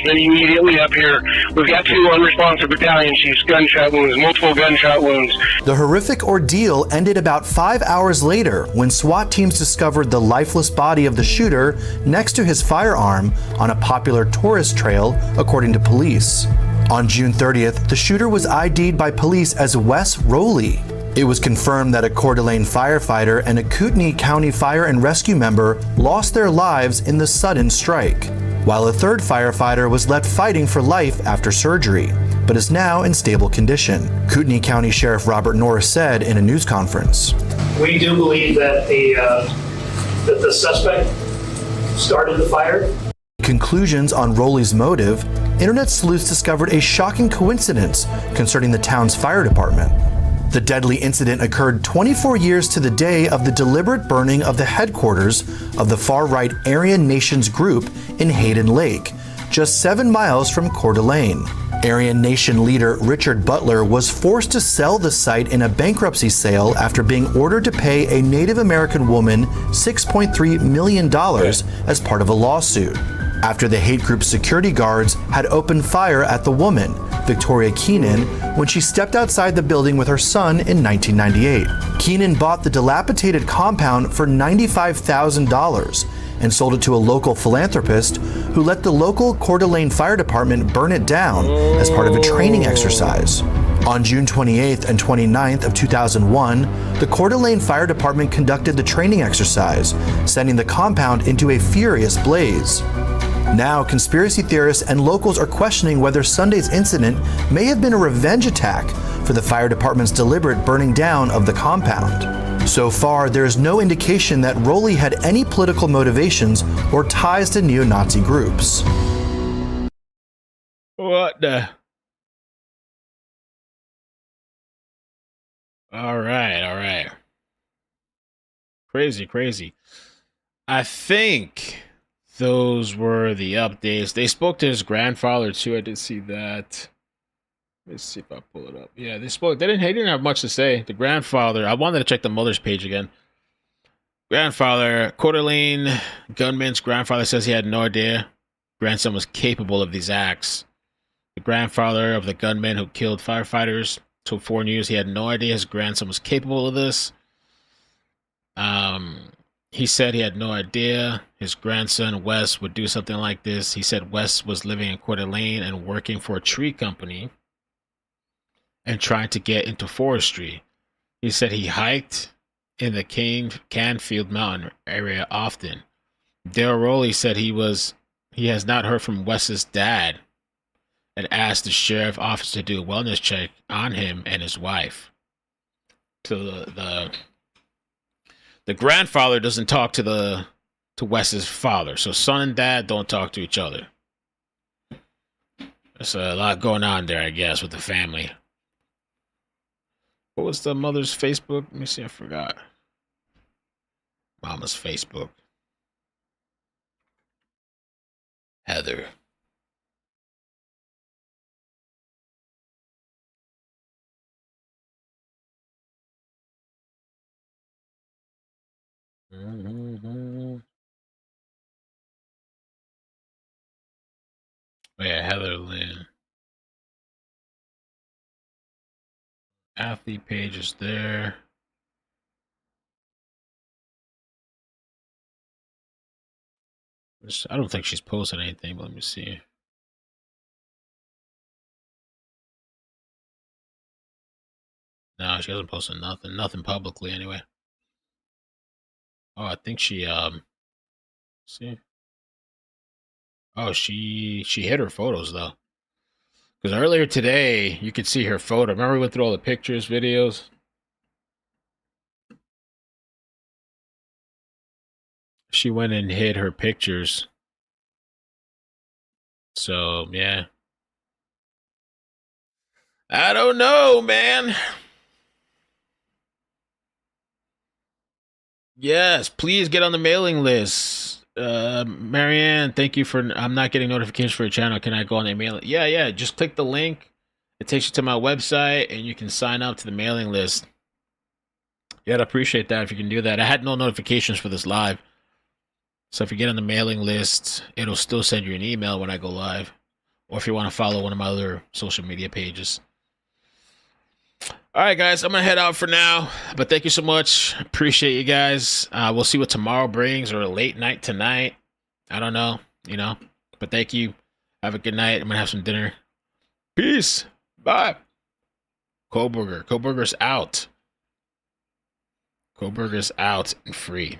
And immediately up here, we've got 2 unresponsive battalion chiefs, gunshot wounds, multiple gunshot wounds. The horrific ordeal ended about 5 hours later when SWAT teams discovered the lifeless body of the shooter next to his firearm on a popular tourist trail, according to police. On June 30th, the shooter was ID'd by police as Wess Roley. It was confirmed that a Coeur d'Alene firefighter and a Kootenai County Fire and Rescue member lost their lives in the sudden strike, while a third firefighter was left fighting for life after surgery, but is now in stable condition. Kootenai County Sheriff Robert Norris said in a news conference. We do believe that the suspect started the fire. Conclusions on Roley's motive, internet sleuths discovered a shocking coincidence concerning the town's fire department. The deadly incident occurred 24 years to the day of the deliberate burning of the headquarters of the far-right Aryan Nations group in Hayden Lake, just 7 miles from Coeur d'Alene. Aryan Nation leader Richard Butler was forced to sell the site in a bankruptcy sale after being ordered to pay a Native American woman $6.3 million as part of a lawsuit, after the hate group's security guards had opened fire at the woman, Victoria Keenan, when she stepped outside the building with her son in 1998. Keenan bought the dilapidated compound for $95,000 and sold it to a local philanthropist who let the local Coeur d'Alene Fire Department burn it down as part of a training exercise. On June 28th and 29th of 2001, the Coeur d'Alene Fire Department conducted the training exercise, sending the compound into a furious blaze. Now, conspiracy theorists and locals are questioning whether Sunday's incident may have been a revenge attack for the fire department's deliberate burning down of the compound. So far, there is no indication that Roley had any political motivations or ties to neo-Nazi groups. What the? All right. Crazy, crazy. I think those were the updates. They spoke to his grandfather too. I did see that. Let's see if I pull it up. Yeah, they spoke. They didn't have much to say. The grandfather. I wanted to check the mother's page again. Grandfather, Coeur d'Alene gunman's grandfather says he had no idea grandson was capable of these acts. The grandfather of the gunman who killed firefighters told 4 News he had no idea his grandson was capable of this. He said he had no idea his grandson, Wess, would do something like this. He said Wess was living in Coeur d'Alene and working for a tree company and trying to get into forestry. He said he hiked in the Canfield Mountain area often. Dale Roley said he has not heard from Wess's dad and asked the sheriff office to do a wellness check on him and his wife. So the grandfather doesn't talk to Wess's father. So son and dad don't talk to each other. There's a lot going on there, I guess, with the family. What was the mother's Facebook? Let me see, I forgot. Mama's Facebook. Heather. Oh yeah, Heather Lynn. Athlete page is there. I don't think she's posted anything, but let me see. No, she hasn't posted nothing publicly anyway. Oh, I think she see. Oh, she hid her photos though. Because earlier today, you could see her photo. Remember we went through all the pictures, videos? She went and hid her pictures. So, yeah. I don't know, man. Yes, please get on the mailing list. Marianne, thank you for. I'm not getting notifications for your channel. Can I go on the mailing? Yeah. Just click the link. It takes you to my website, and you can sign up to the mailing list. Yeah, I'd appreciate that if you can do that. I had no notifications for this live. So if you get on the mailing list, it'll still send you an email when I go live. Or if you want to follow one of my other social media pages. All right, guys, I'm going to head out for now. But thank you so much. Appreciate you guys. We'll see what tomorrow brings or a late night tonight. I don't know, But thank you. Have a good night. I'm going to have some dinner. Peace. Bye. Coburger's out. Coburger's out and free.